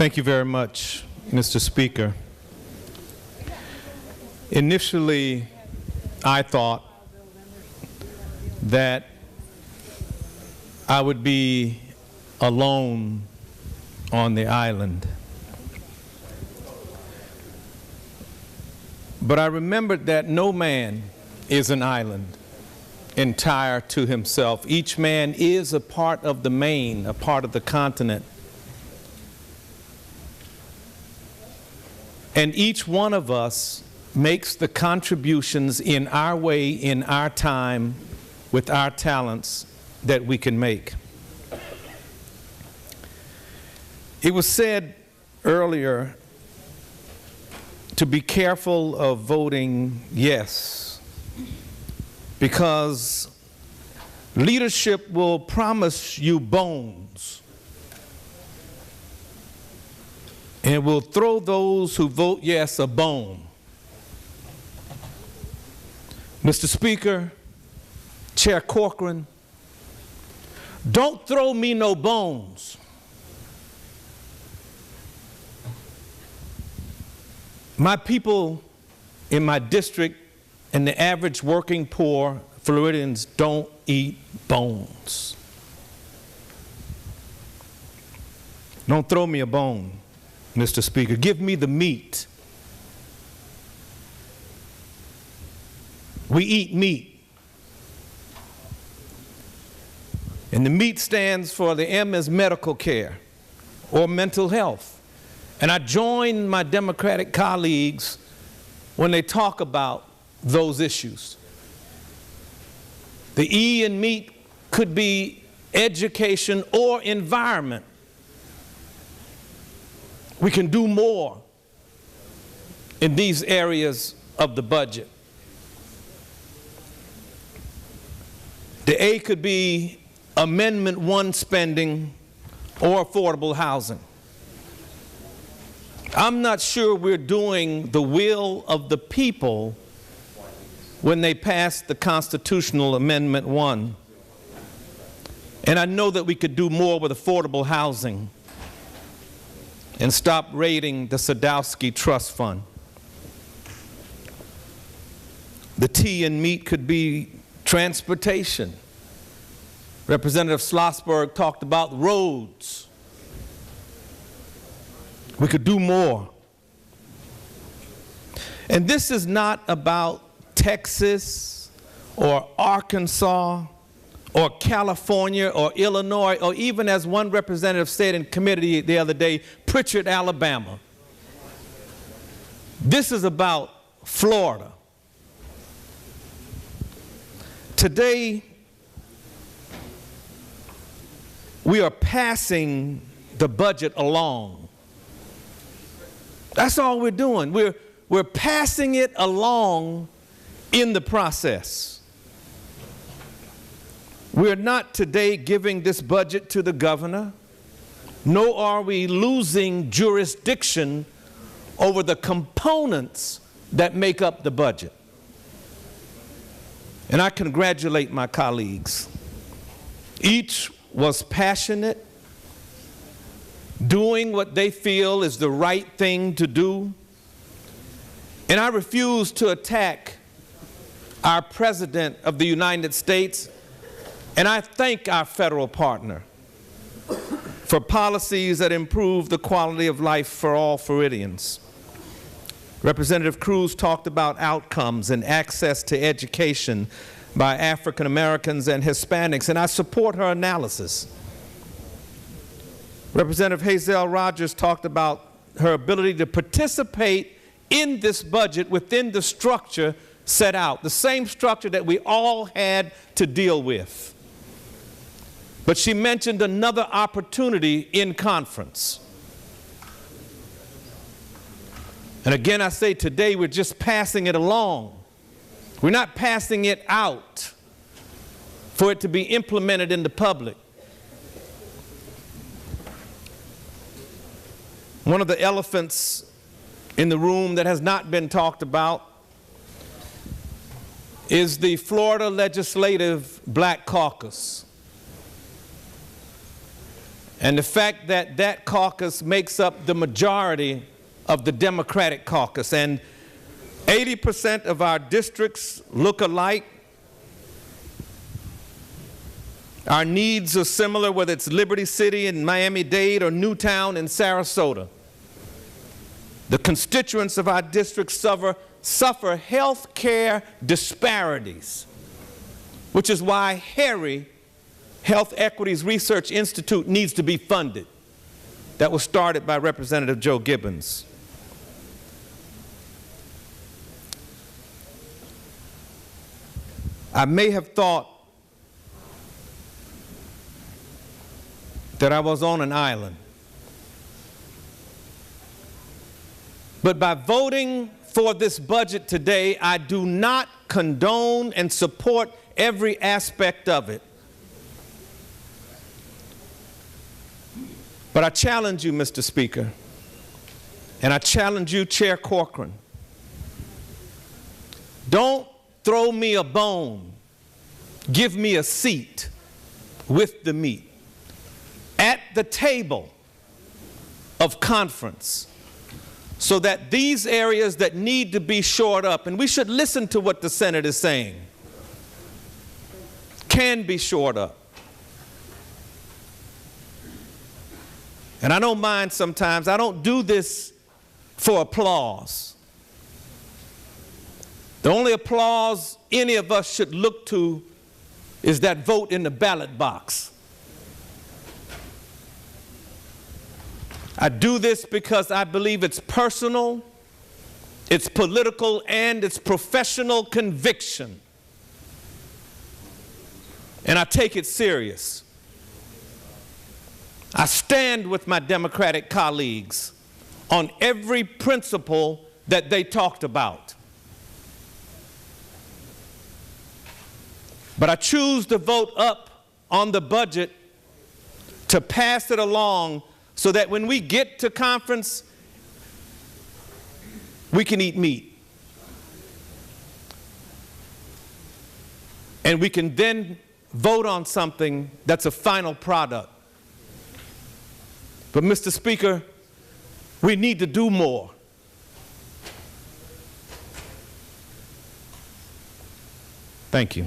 Thank you very much, Mr. Speaker. Initially, I thought that I would be alone on the island. But I remembered that no man is an island entire to himself. Each man is a part of the main, a part of the continent. And each one of us makes the contributions in our way, in our time, with our talents that we can make. It was said earlier to be careful of voting yes, because leadership will promise you bones and will throw those who vote yes a bone. Mr. Speaker, Chair Corcoran, don't throw me no bones. My people in my district and the average working poor Floridians don't eat bones. Don't throw me a bone, Mr. Speaker. Give me the meat. We eat meat. And the meat stands for the M is medical care or mental health. And I join my Democratic colleagues when they talk about those issues. The E in meat could be education or environment. We can do more in these areas of the budget. The A could be Amendment 1 spending or affordable housing. I'm not sure we're doing the will of the people when they passed the constitutional Amendment 1. And I know that we could do more with affordable housing and stop raiding the Sadowski Trust Fund. The T in meat could be transportation. Representative Schlossberg talked about roads. We could do more. And this is not about Texas or Arkansas or California or Illinois, or even, as one representative said in committee the other day, Pritchard, Alabama. This is about Florida. Today, we are passing the budget along. That's all we're doing. We're passing it along in the process. We're not today giving this budget to the governor, nor are we losing jurisdiction over the components that make up the budget. And I congratulate my colleagues. Each was passionate, doing what they feel is the right thing to do. And I refuse to attack our President of the United States, and I thank our federal partner for policies that improve the quality of life for all Floridians. Representative Cruz talked about outcomes and access to education by African Americans and Hispanics, and I support her analysis. Representative Hazel Rogers talked about her ability to participate in this budget within the structure set out, the same structure that we all had to deal with. But she mentioned another opportunity in conference. And again, I say today we're just passing it along. We're not passing it out for it to be implemented in the public. One of the elephants in the room that has not been talked about is the Florida Legislative Black Caucus. and the fact that that caucus makes up the majority of the Democratic caucus, and 80% of our districts look alike. Our needs are similar, whether it's Liberty City and Miami-Dade or Newtown and Sarasota. The constituents of our districts suffer health care disparities, which is why HERI, Health Equities Research Institute, needs to be funded. That was started by Representative Joe Gibbons. I may have thought that I was on an island. But by voting for this budget today, I do not condone and support every aspect of it. But I challenge you, Mr. Speaker, and I challenge you, Chair Corcoran. Don't throw me a bone. Give me a seat with the meat at the table of conference, so that these areas that need to be shored up, and we should listen to what the Senate is saying, can be shored up. And I don't mind sometimes, I don't do this for applause. The only applause any of us should look to is that vote in the ballot box. I do this because I believe it's personal, it's political, and it's professional conviction. And I take it serious. I stand with my Democratic colleagues on every principle that they talked about. But I choose to vote up on the budget to pass it along so that when we get to conference, we can eat meat. And we can then vote on something that's a final product. But Mr. Speaker, we need to do more. Thank you.